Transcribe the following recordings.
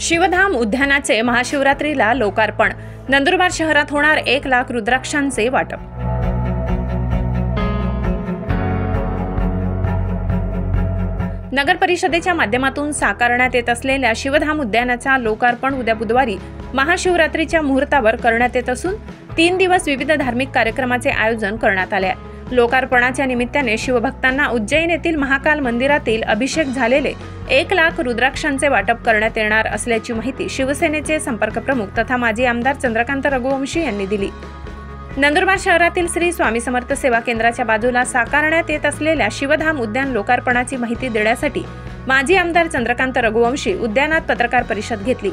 शिवधाम उद्यानाचे महाशिवरात्रीला लोकार्पण। नंदुरबार शहरात होणार 1 लाख रुद्राक्षांचे वाटप। नगर परिषदेच्या माध्यमातून साकारण्यात येत असलेल्या शिवधाम उद्यानाचा लोकार्पण उद्या बुधवारी महाशिवरात्रीच्या मुहूर्तावर करण्यात येत असून 3 दिवस विविध धार्मिक कार्यक्रमाचे आयोजन करण्यात आले आहे। लोकार्पणाच्या निमित्ताने शिवभक्तांना उज्जैन येथील महाकाल मंदिरातील अभिषेक झालेले 1 लाख रुद्राक्षांचे वाटप करण्यात येणार असल्याची माहिती शिवसेनेचे संपर्क प्रमुख तथा माजी आमदार चंद्रकांत रघुवंशी यांनी दिली। नंदुरबार शहरातील श्री स्वामी समर्थ सेवा केंद्राच्या बाजूला साकारण्यात येत असलेल्या शिवधाम उद्यान लोकार्पणाची माहिती देण्यासाठी माजी आमदार चंद्रकांत रघुवंशी उद्यानात पत्रकार परिषद घेतली।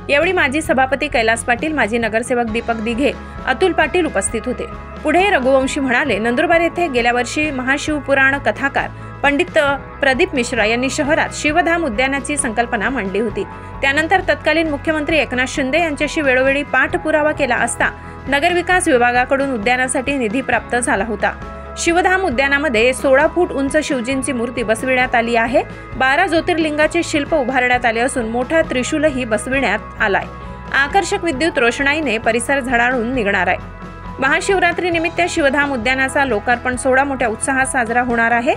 यावेळी माजी सभापती कैलास पाटील, माजी नगरसेवक दीपक दिघे, अतुल पाटील उपस्थित होते। पुढे रघुवंशी म्हणाले, नंदुरबार येथे गेल्या वर्षी महाशिवपुराण कथाकार पंडित प्रदीप मिश्रा यांनी शहरात शिवधाम उद्यानाची संकल्पना मांडली होती। त्यानंतर तत्कालीन मुख्यमंत्री एकनाथ शिंदे यांच्याशी वेळोवेळी पाठपुरावा केला असता नगरविकास विभागाकडून उद्यानासाठी निधी प्राप्त झाला होता। शिवधाम उद्यानामध्ये 16 फूट उंच शिवजींची मूर्ती बसविण्यात आली आहे। 12 ज्योतिर्लिंगाचे शिल्प उभारण्यात आले असून मोठा त्रिशूलही बसविण्यात आलाय। आकर्षक विद्युत रोषणाईने परिसर झळाळून निघणार आहे। महाशिवरात्रीनिमित्त शिवधाम उद्यानाचा लोकार्पण सोहळा मोठ्या उत्साहात साजरा होणार आहे।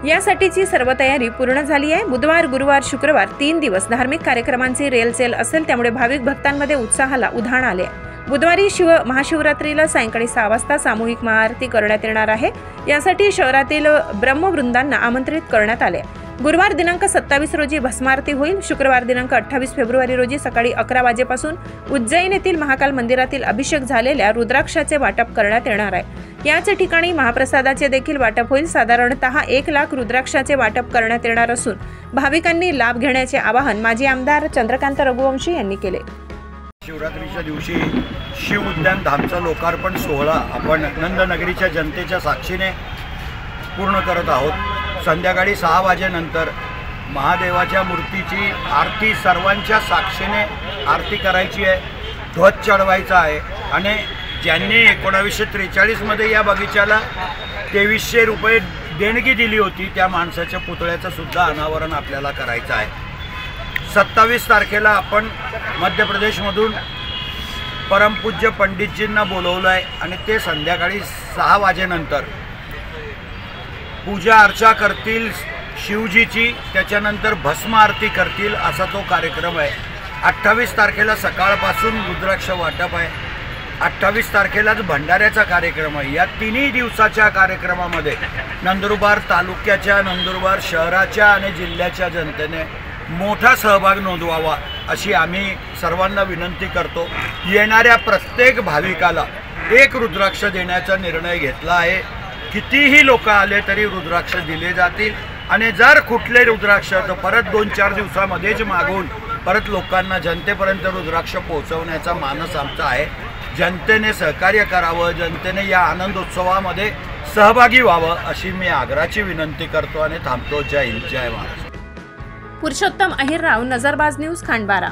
यासाठीची सर्व तयारी पूर्ण झाली आहे। बुधवार, गुरुवार, शुक्रवार 3 दिवस धार्मिक कार्यक्रमांची रेलचेल असेल, त्यामुळे भाविक भक्तांमध्ये उत्साहाला उधाण आले। बुधवारी महाशिवरात्रीला सायंकाळी 6 वाजता सामूहिक महाआरती करण्यात येणार आहे। यासाठी शहरातील ब्रह्मवृंदांना आमंत्रित करण्यात आले। गुरुवार दिनांक 27 रोजी भस्मारती होईल। शुक्रवार दिनांक 28 फेब्रुवारी रोजी सकाळी 11 वाजेपासून उज्जैन येथील महाकाल मंदिरातील अभिषेक झालेल्या रुद्राक्षाचे वाटप करण्यात येणार आहे। याच ठिकाणी महाप्रसादाचे देखील वाटप होईल। साधारणतः 1 लाख रुद्राक्षाचे वाटप करण्यात येणार असून भाविकांनी लाभ घेण्याचे आवाहन माजी आमदार चंद्रकांत रघुवंशी यांनी केले। शिवरात्रीच्या दिवशी शिव उद्यान धामचा लोकार्पण सोहळा आपण नंदनगरीच्या जनतेच्या साक्षीने पूर्ण करत आहोत। संध्याकाळी 6 वाजेनंतर महादेवाच्या मूर्तीची आरती सर्वांच्या साक्षीने आरती करायची आहे, ध्वज चढवायचा आहे आणि ज्यांनी 1943 मध्ये या बगीच्याला 2300 रुपये देणगी दिली होती त्या माणसाच्या पुतळ्याचं सुद्धा अनावरण आपल्याला करायचं आहे। 27 तारखेला आपण मध्य प्रदेशमधून परमपूज्य पंडितजींना बोलवलं आहे आणि ते संध्याकाळी 6 वाजेनंतर पूजा अर्चा करतील शिवजीची, त्याच्यानंतर भस्म आरती करतील असा तो कार्यक्रम आहे। 28 तारखेला सकाळपासून रुद्राक्ष वाटप आहे। 28 तारखेलाच भंडाऱ्याचा कार्यक्रम आहे। या 3 दिवसाच्या कार्यक्रमामध्ये नंदुरबार तालुक्याच्या, नंदुरबार शहराच्या आणि जिल्ह्याच्या जनतेने मोठा सहभाग नोंदवावा अशी आम्ही सर्वांना विनंती करतो। येणाऱ्या प्रत्येक भाविकाला 1 रुद्राक्ष देण्याचा निर्णय घेतला आहे। कितीही लोक आले तरी रुद्राक्ष दिले जातील आणि जर कुठले रुद्राक्ष तर परत 2-4 दिवसामध्येच मागून परत लोकांना जनतेपर्यंत रुद्राक्ष पोहोचवण्याचा मानस आमचा आहे। जनतेने सहकार्य करावं, जनतेने या आनंदोत्सवामध्ये सहभागी व्हावं अशी मी आग्रहाची विनंती करतो आणि थांबतो। जय हिंद, जय महाराष्ट्र। पुरुषोत्तम अहिरराव, नजरबाज न्यूज, खंडबारा।